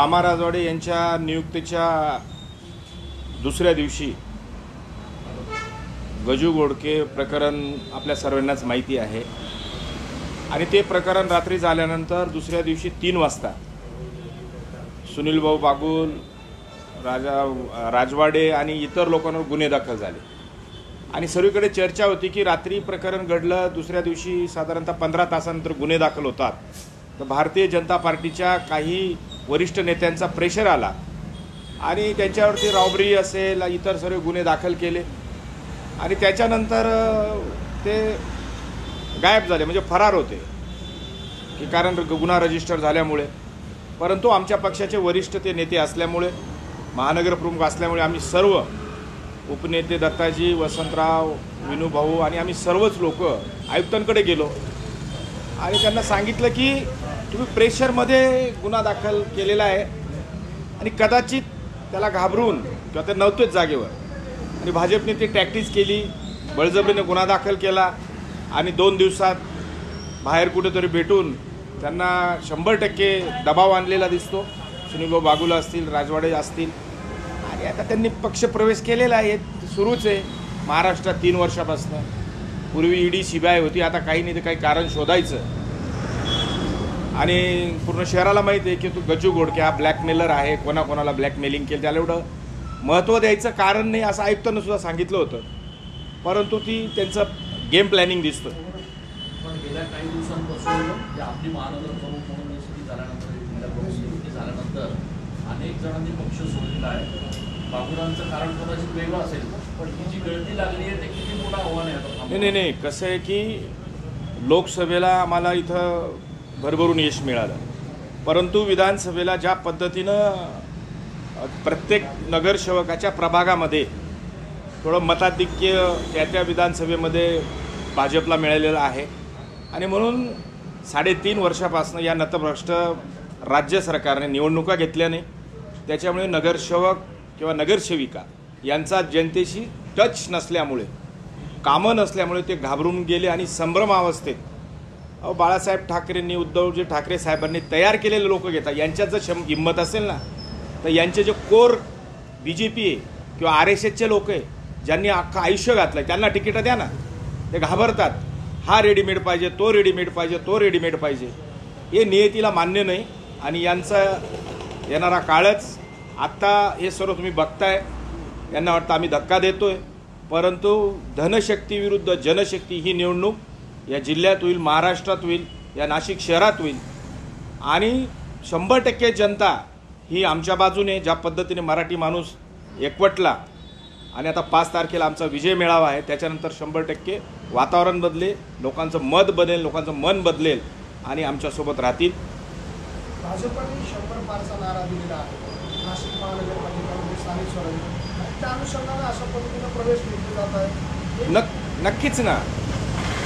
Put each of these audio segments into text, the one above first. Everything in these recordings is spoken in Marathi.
मामा राजवाडे यांच्या नियुक्तीच्या दुसऱ्या दिवशी गजू घोडके प्रकरण आपल्या सर्वांनाच माहिती आहे आणि ते प्रकरण रात्री झाल्यानंतर दुसऱ्या दिवशी 3 वाजता सुनील भाऊ बागुल, राजवाडे आणि इतर लोकांवर गुन्हे दाखल झाले आणि सर्वीकडे चर्चा होती की रात्री प्रकरण घडलं, दुसऱ्या दिवशी साधारणतः 15 तासानंतर गुन्हे दाखल होतात. तर भारतीय जनता पार्टीच्या काही वरिष्ठ नेत्यांचा प्रेशर आला आणि त्यांच्यावरती रॉबरी असेल इतर सर्व गुन्हे दाखल केले आणि त्याच्यानंतर ते गायब झाले, म्हणजे फरार होते की कारण गुन्हा रजिस्टर झाल्यामुळे. परंतु आमच्या पक्षाचे वरिष्ठ ते नेते असल्यामुळे, महानगर प्रमुख असल्यामुळे आम्ही सर्व उपनेते दत्ताजी, वसंतराव, विनूभाऊ आणि आम्ही सर्वच लोक आयुक्तांकडे गेलो आणि त्यांना सांगितलं की तुम्ही प्रेशरमध्ये गुन्हा दाखल केलेला आहे आणि कदाचित त्याला घाबरून किंवा ते नव्हतेच जागेवर आणि भाजपने ती टॅक्टिस केली, बळजबरीने गुन्हा दाखल केला आणि 2 दिवसात बाहेर कुठेतरी भेटून त्यांना 100% दबाव आणलेला दिसतो. सुनीलभाऊ बागुल असतील, राजवाडे असतील आणि आता त्यांनी पक्षप्रवेश केलेला आहे, सुरूच आहे महाराष्ट्रात 3 वर्षापासून. पूर्वी ईडी CBI होती, आता काही नाही, ते काही कारण शोधायचं आणि पूर्ण शहराला माहिती आहे की तू गजू घोडके हा ब्लॅकमेलर आहे, कोणाकोणाला ब्लॅकमेलिंग केलं, त्याला एवढं महत्त्व द्यायचं कारण नाही असं आयुक्तांना सुद्धा सांगितलं होतं. परंतु ती त्यांचं गेम प्लॅनिंग दिसतं. पण गेल्या काही दिवसांपासून आपली महानगर प्रमुख म्हणून नियुक्ती झाल्यानंतर अनेक जणांनी पक्ष सोडलेला आहे. बागुलांचं कारण कदाचित वेगळं असेल, पण ही जी गळती लागली आहे ते किती मोठं आव्हान आहे? नाही, कसं आहे की लोकसभेला आम्हाला इथं भरभरून यश मिळालं, परंतु विधानसभेला ज्या पद्धतीनं प्रत्येक नगरसेवकाच्या प्रभागामध्ये थोडं मताधिक्य त्या विधानसभेमध्ये भाजपला मिळालेलं आहे आणि म्हणून 3.5 वर्षापासून या नतभ्रष्ट राज्य सरकारने निवडणुका घेतल्या नाही, त्याच्यामुळे नगरसेवक किंवा नगरसेविका यांचा जनतेशी टच नसल्यामुळे, कामं नसल्यामुळे ते घाबरून गेले आणि संभ्रमावस्थेत बाळासाहेब ठाकरेंनी, उद्धवजी ठाकरे साहेबांनी तयार केलेले लोक घेतात. यांच्यात जर हिंमत असेल ना तर यांचे जे कोर BJP आहे किंवा RSSचे लोक आहे ज्यांनी अख्खं आयुष्य घातलं आहे त्यांना तिकीटं द्या ना. ते घाबरतात, हा रेडीमेड पाहिजे, तो रेडीमेड पाहिजे, तो रेडीमेड पाहिजे. हे नियतीला मान्य नाही आणि यांचा येणारा काळच आत्ता हे सर्व तुम्ही बघताय. यांना वाटतं आम्ही धक्का देतोय, परंतु धनशक्ती विरुद्ध जनशक्ती ही निवडणूक या जिल्ह्यात होईल, महाराष्ट्रात होईल, या नाशिक शहरात होईल आणि 100% जनता ही आमच्या बाजूने. ज्या पद्धतीने मराठी माणूस एकवटला आणि आता 5 तारखेला आमचा विजय मेळावा आहे, त्याच्यानंतर 100% वातावरण बदलेल, लोकांचं मत बदलेल, लोकांचं मन बदलेल आणि आमच्यासोबत राहतील. भाजपने 100 पारचा नारा दिलेला आहे नाशिक महानगरपालिकेमध्ये स्थानिक स्वराज्य, त्या अनुषंगाने अशा पद्धतीने प्रवेश घेतले जात आहे. नक्कीच ना,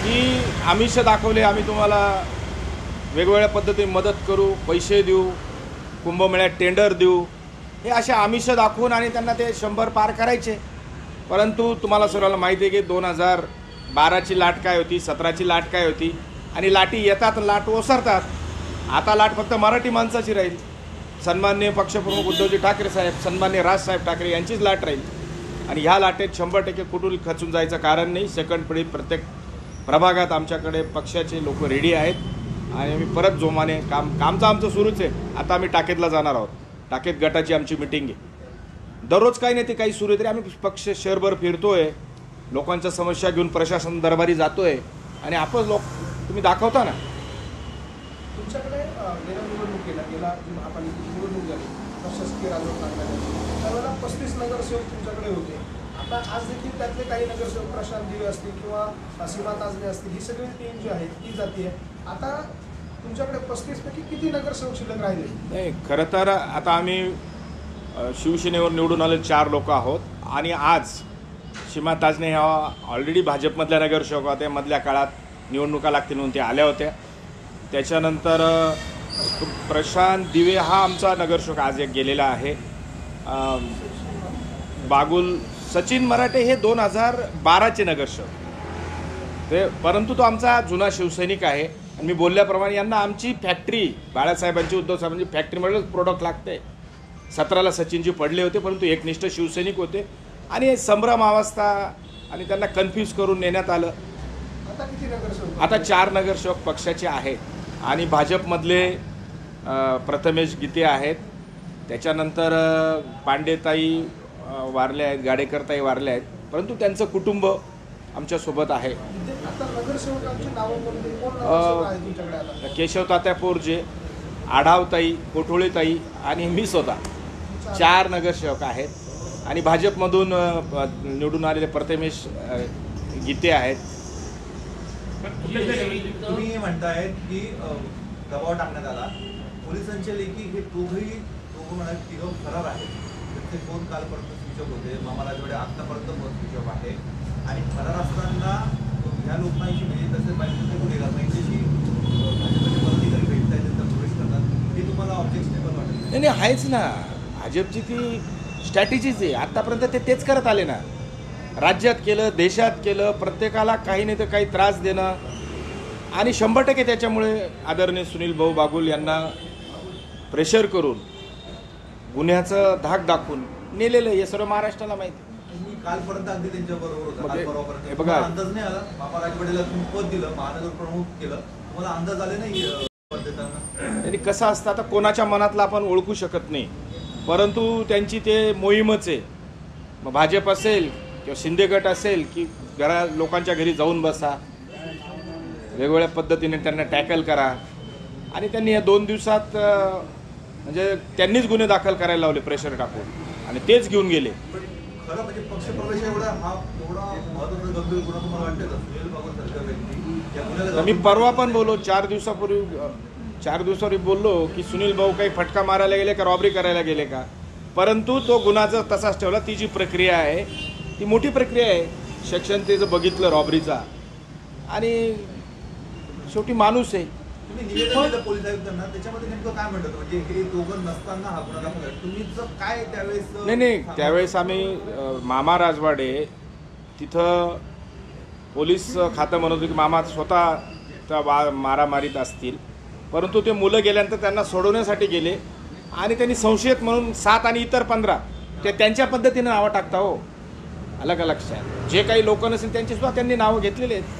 की आमिष दाखवले, आम्ही तुम्हाला वेगवेगळ्या पद्धतीने मदत करू, पैसे देऊ, कुंभमेळ्यात टेंडर देऊ, हे अशा आमिष दाखवून आणि त्यांना ते 100 पार करायचे. परंतु तुम्हाला सर्वांना माहिती आहे की 2012ची लाट काय होती, 17ची लाट काय होती आणि लाटी येतात, लाट ओसरतात. आता लाट फक्त मराठी माणसाची राहील. सन्माननीय पक्षप्रमुख उद्धवजी ठाकरे साहेब, सन्माननीय राजसाहेब ठाकरे यांचीच लाट राहील आणि ह्या लाटेत 100% कुठून खचून जायचं कारण नाही. सेकंड पिढी प्रत्येक प्रभागात आमच्याकडे पक्षाचे लोक रेडी आहेत आणि आम्ही परत जोमाने कामचं आमचं सुरूच आहे. आता आम्ही टाकेतला जाणार आहोत, टाकेत गटाची आमची मिटिंग आहे. दररोज काही नाही ते काही सुरू आहे तरी आम्ही पक्ष शहरभर फिरतोय, लोकांच्या समस्या घेऊन प्रशासन दरबारी जातोय आणि आपण तुम्ही दाखवता ना. तुमच्याकडे गेल्या निवडणुकीला जी महापालिकेची निवडणूक झाली प्रशासकीय राजवट लागल्याने त्यावेळेला 35 नगरसेवक तुमच्याकडे होते. आता आज देखील त्यातले काही नगरसेवक प्रशांत दिवे असतील किंवा सीमा ताजने असतील, ही सगळी टीम जी आहे ती जाती आहे. आता तुमच्याकडे 35 पैकी किती नगरसेवक शिल्लक राहिले? नाही, खरं तर आता आम्ही शिवसेनेवर निवडून आले 4 लोक आहोत आणि आज सीमा ताजने ह्या ऑलरेडी भाजपमधल्या नगरसेवक होत्या, मधल्या काळात निवडणुका लागतील म्हणून त्या आल्या होत्या. त्याच्यानंतर प्रशांत दिवे हा आमचा नगरसेवक आज एक गेलेला आहे. बागुल सचिन मराठे हे 2012चे नगरसेवक ते, परंतु तो आमचा जुना शिवसैनिक आहे आणि मी बोलल्याप्रमाणे यांना आमची फॅक्टरी, बाळासाहेबांची, उद्धव साहेबांची फॅक्टरीमध्येच प्रोडक्ट लागते. 17ला सचिनजी पडले होते, परंतु एकनिष्ठ शिवसैनिक होते आणि संभ्रम अवस्था आणि त्यांना कन्फ्यूज करून नेण्यात आलं. आता किती नगरसेवक? आता 4 नगरसेवक पक्षाचे आहेत आणि भाजपमधले प्रथमेश गीते आहेत, त्याच्यानंतर पांडेताई वारले आहेत, गाडेकरताई वारले आहेत, परंतु त्यांचं कुटुंब आमच्यासोबत आहे. आता नगरसेवकांची नावं कोणती? कोण नगरसेवक आहे तुमच्याकडे आता? केशव तात्या पोरजे, आढावताई, कोठोळेताई आणि मी स्वतः 4 नगरसेवक आहेत आणि भाजपमधून निवडून आलेले प्रथमेश गीते आहेत. तुम्ही म्हणतायत की दबाव टाकण्यात आला. पोलिसांच्या लेखी हे दोघं म्हणाले तिघं फरार आहेत. त्यांचे फोन कालपर्यंत स्विच ऑफ होते. मामा राजवाडे आत्तापर्यंत फोन स्विच ऑफ आहे आणि फरार असताना ह्या लोकांशी म्हणजे तसे पाहिजे गुन्हेगार त्यांच्याशी भाजपचे पदाधिकारी भेटत आहेत, त्यांचा प्रवेश करतात, हे तुम्हाला ऑब्जेक्शनेबल वाटत? नाही, आहेच ना. भाजपची ती स्ट्रॅटेजीच आहे. आत्तापर्यंत तेच करत आले ना. राज्यात केलं, देशात केलं, प्रत्येकाला काही नाही तर काही त्रास देणं आणि 100% त्याच्यामुळे आदरणीय सुनील भाऊ बागुल यांना प्रेशर करून गुन्ह्याचं धाक दाखवून नेलेलं हे सर्व महाराष्ट्राला माहिती. तुम्ही कालपर्यंत अगदी त्यांच्याबरोबर होता. मग हे कालपर्यंत बघा, अंदाज नाही आला. मामा राजवाडेला तुम्ही पद दिलं, महानगर प्रमुख केलं, तुम्हाला अंदाज आले नाही पद देताना? त्यांनी कसं असतं, आता कोणाच्या मनातलं आपण ओळखू शकत नाही, परंतु त्यांची ते मोहीमच आहे. मग भाजप असेल किंवा शिंदे गट असेल की लोकांच्या घरी जाऊन बसा, वेगवेगळ्या पद्धतीने त्यांना टॅकल करा आणि त्यांनी या 2 दिवसात म्हणजे त्यांनीच गुन्हे दाखल करायला लावले प्रेशर टाकून आणि तेच घेऊन गेले. पण खरं म्हणजे पक्षप्रवेश एवढा महत्त्वाचा गंभीर गुन्हा तुम्हाला वाटतं का? सुनील बाबू सारखा व्यक्ती या गुन्ह्याला मी परवा पण बोललो, 4 दिवसापूर्वी बोललो की सुनील भाऊ काही फटका मारायला गेले का रॉबरी करायला गेले का, परंतु तो गुन्हा जर तसाच ठेवला. ती जी प्रक्रिया आहे ती मोठी प्रक्रिया आहे. सेक्शन ते जर बघितलं रॉबरीचा आणि शेवटी माणूस आहे. तुम्ही निवेदन दिलं पोलीस आयुक्तांना, त्याच्यामध्ये नेमकं काय म्हणतात? म्हणजे हे दोघं नसताना हा गुन्हा दाखल आहे. तुम्ही काय त्यावेळेस? नाही, त्यावेळेस आम्ही मामा राजवाडे तिथं पोलीस खातं म्हणत होतं की मामा स्वतः त्या मारामारीत असतील, परंतु ते मुलं गेल्यानंतर त्यांना सोडवण्यासाठी गेले आणि त्यांनी संशयित म्हणून 7 आणि इतर 15 ते त्यांच्या पद्धतीनं नावं टाकता. हो, अलग अलग लक्षात जे काही लोक नसेल त्यांची सुद्धा त्यांनी नावं घेतलेली आहेत.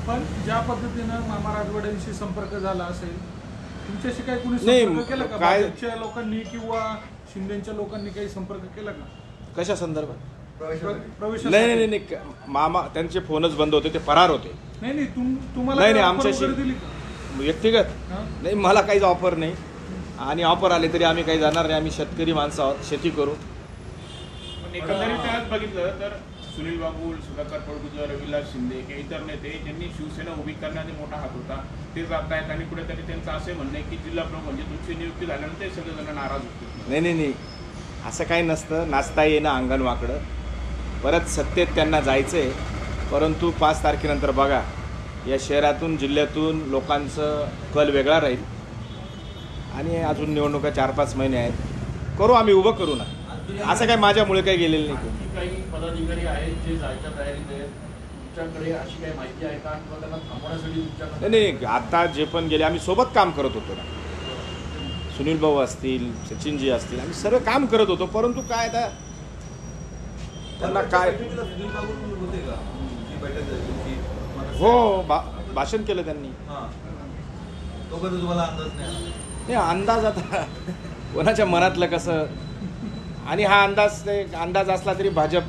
पण ज्या पद्धतीनं मामा राजवाड्यांशी संपर्क झाला असेल, तुमच्याशी काही कुणी नाही, संपर्क केला का? काय- भाजपच्या लोकांनी किंवा शिंदेच्या लोकांनी काही संपर्क केला का कशा संदर्भात? प्रवेशासाठी? नाही, मामा त्यांचे फोनच बंद होते, ते फरार होते. नाही तुम्हाला नाही, काही offer आमच्याशी वगैरे दिली का? व्यक्तिगत हा? नाही, मला काहीच ऑफर नाही आणि ऑफर आले तरी आम्ही काही जाणार नाही. आम्ही शेतकरी माणसं आहोत, शेती करू. पण एकंदरीत आज बघितलं तर सुनील बाबूल, सुधाकर पडकुजर, रविलास शिंदे हे इतर नेते ज्यांनी शिवसेना उभी करण्याचा मोठा हात होता ते जात आहेत आणि कुठेतरी त्यांचं असे म्हणणं आहे की जिल्हा प्रमुख म्हणजे तुमची नियुक्ती झाल्यानंतर ते सगळेजण नाराज होते. नाही, असं काही नसतं. नाचता येणं अंगण वाकडं. परत सत्तेत त्यांना जायचं आहे, परंतु 5 तारखेनंतर बघा या शहरातून जिल्ह्यातून लोकांचं कल वेगळा राहील आणि अजून निवडणुका 4-5 महिने आहेत. करू, आम्ही उभं करू ना. असं काय माझ्यामुळे काही गेलेलं नाही. आणखी काही पदाधिकारी आहेत जे जायच्या तयारीत आहेत, तुमच्याकडे अशी काही माहिती आहे का किंवा त्यांना थांबवण्यासाठी तुमच्याकडे? नाही, आता जे पण गेले आम्ही सोबत काम करत होतो ना. सुनील भाऊ असतील, सचिनजी असतील, आम्ही सर्व काम करत होतो, परंतु काय आता त्यांना काय सुनील बाबू होते का? जी बैठक झाली तुमची? हो, भाषण केलं त्यांनी. हां, तोपर्यंत तुम्हाला अंदाज नाही आला? नाही, अंदाज आता कोणाच्या मनातलं कसं आणि हा अंदाज असला तरी भाजप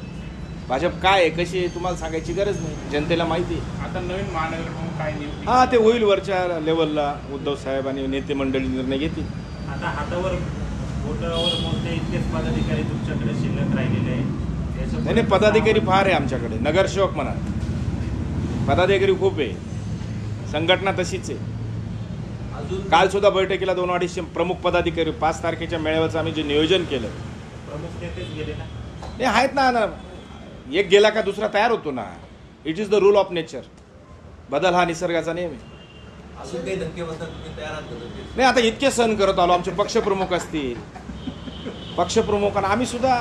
काय आहे, कशी आहे तुम्हाला सांगायची गरज नाही. जनतेला माहिती आहे. आता नवीन महानगर प्रमुख काय नियुक्ती? हां, ते होईल वरच्या लेवलला. उद्धव साहेब आणि नेते मंडळी निर्णय घेतील. आता हातावर बोटावर मोठे इतकेच पदाधिकारी तुमच्याकडे शिल्लक राहिलेले आहे. नाही, पदाधिकारी फार आहे आमच्याकडे. नगरसेवक म्हणा, पदाधिकारी खूप आहे. संघटना तशीच आहे. अजून काल सुद्धा बैठकीला 2-250 प्रमुख पदाधिकारी 5 तारखेच्या मेळाव्याचं आम्ही जे नियोजन केलं. प्रमुख नेतेच गेले ना. हे आहेत ना. एक गेला का दुसरा तयार होतो ना. It is the rule of nature. बदल हा निसर्गाचा नियम आहे. अजून काही धक्के बसतात तुम्ही तयार आहात का? नाही, आता इतके सहन करत आलो. आमचे पक्षप्रमुख असतील, पक्षप्रमुखांना आम्ही सुद्धा.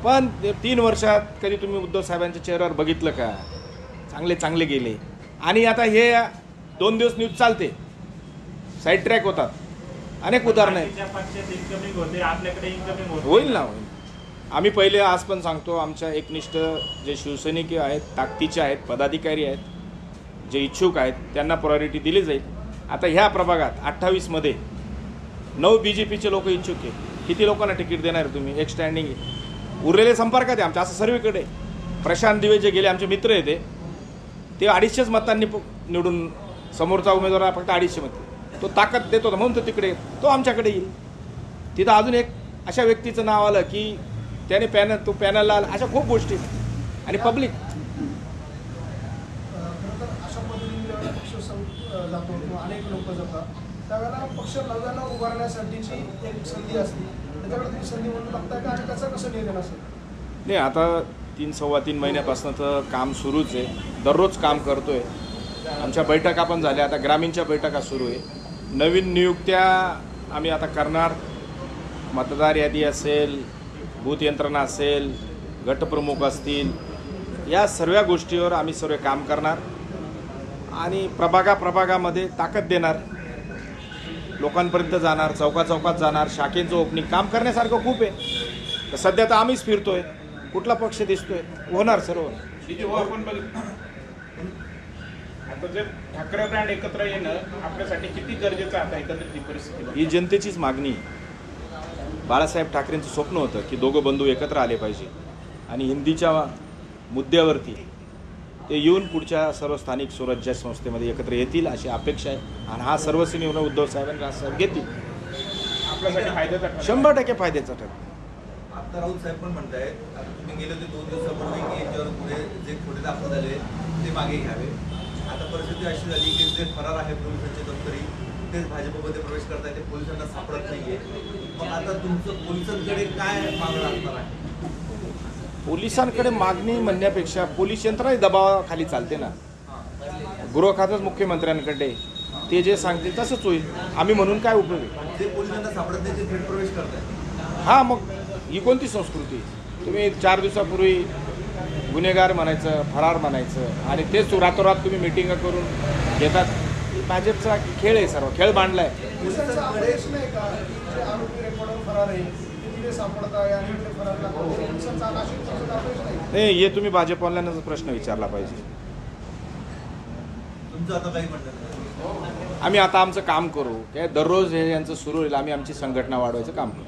पण 3 वर्षात कधी तुम्ही उद्धव साहेबांच्या चेहऱ्यावर बघितलं का? चांगले गेले आणि आता हे 2 दिवस न्यूज चालते, साईड ट्रॅक होतात, अनेक उदाहरणं आहेत. बाकीच्या पक्षात इन्कमिंग होते, आपल्याकडे इन्कमिंग होते. होईल ना, होईल. आम्ही पहिले आज पण सांगतो, आमच्या एकनिष्ठ जे शिवसैनिक आहेत, ताकदीचे आहेत, पदाधिकारी आहेत, जे इच्छुक आहेत, त्यांना प्रायोरिटी दिली जाईल. आता ह्या प्रभागात 28मध्ये 9 BJPचे लोक इच्छुक आहे. किती लोकांना तिकीट देणार आहे तुम्ही? एक स्टँडिंग आहे. उरलेले संपर्कात आहे आमच्या, असं सर्वीकडे. प्रशांत दिवे जे गेले आमचे मित्र आहे, ते 250 मतांनी निवडून, समोरचा उमेदवार फक्त 250 मत, तो ताकद देत होता म्हणून तो तिकडे, तो आमच्याकडे येईल. तिथं अजून एक अशा व्यक्तीचं नाव आलं की त्याने तो पॅनलला आला. अशा खूप गोष्टी आहेत. आणि पब्लिक खरं तर अशा पद्धतीने जेव्हा पक्ष जातो किंवा अनेक लोक जातात, त्यावेळेला पक्ष नव्यानं उभारण्यासाठीची एक संधी असते. त्याच्याकडे तुम्ही संधी म्हणून बघताय का, आणि त्याचं कसं नियोजन असेल? नाही, आता 3-3.25 महिन्यापासून तर काम सुरूच आहे. दररोज काम करतोय. आमच्या बैठका पण झाल्या, आता ग्रामीणच्या बैठका सुरू आहे. नवीन नियुक्त्या आम्ही आता करणार. मतदार यादी असेल, बूथ यंत्रणा असेल, गटप्रमुख असतील, या सर्व गोष्टीवर आम्ही सर्व काम करणार आणि प्रभागामध्ये ताकद देणार, लोकांपर्यंत जाणार, चौकात जाणार, शाखेचं ओपनिंग, काम करण्यासारखं खूप आहे. तर सध्या तर आम्हीच फिरतोय, कुठला पक्ष दिसतोय, होणार सर्व. आपण बघितलं आता जर ठाकरे ब्रँड एकत्र येणं आपल्यासाठी किती गरजेचं आता एकत्रित ही परिस्थिती? ही जनतेचीच मागणी. बाळासाहेब ठाकरेंचं स्वप्न होतं की दोघं बंधू एकत्र आले पाहिजे आणि हिंदीच्या मुद्द्यावरती ते येऊन पुढच्या सर्व स्थानिक स्वराज्य संस्थेमध्ये एकत्र येतील अशी अपेक्षा आहे. आणि हा सर्वस्वी निर्णय उद्धव साहेबांनी राजसाहेब घेतील. आपल्यासाठी फायद्याचा ठरेल. 100% फायद्याचा ठरेल. आता राऊत साहेब पण म्हणतायत, आता तुम्ही गेले होते 2 दिवसापूर्वी की याच्यावर पुढे जे खोटे दाखल झाले ते मागे घ्यावे. आता परिस्थिती अशी झाली की जे फरार आहे पोलिसांचे दफ्तरी, तेच भाजपमध्ये प्रवेश करतायत, ते पोलिसांना सापडत नाहीये. मग आता तुमचं पोलिसांकडे काय मागणं असणार आहे? पोलिसांकडे मागणी म्हणण्यापेक्षा पोलीस यंत्रणा दबावाखाली चालते ना. गृह खातंच मुख्यमंत्र्यांकडे, ते जे सांगतील तसंच होईल. आम्ही म्हणून काय उपयोग आहे? ते पोलिसांना सापडत नाही, ते थेट प्रवेश करतायत. हां, मग ही कोणती संस्कृती? तुम्ही 4 दिवसापूर्वी गुन्हेगार म्हणायचं, फरार म्हणायचं आणि तेच रातोरात तुम्ही मिटिंग करून घेतात. भाजपचा खेळ आहे, सर्व खेळ मांडला आहे. पोलिसांचा आदेश नाही का की जे आरोपी रेकॉर्डवर फरार आहे ते तिथे सापडत आहे आणि इकडे फरार लागतो, पोलिसांचा आदेश नाही? नाही, हे तुम्ही भाजपवाल्यांनाच प्रश्न विचारला पाहिजे. तुमचं आता काही म्हणणं नाही? आम्ही आता आमचं काम करू. काय दररोज हे यांचं सुरू होईल, आम्ही आमची संघटना वाढवायचं काम करू.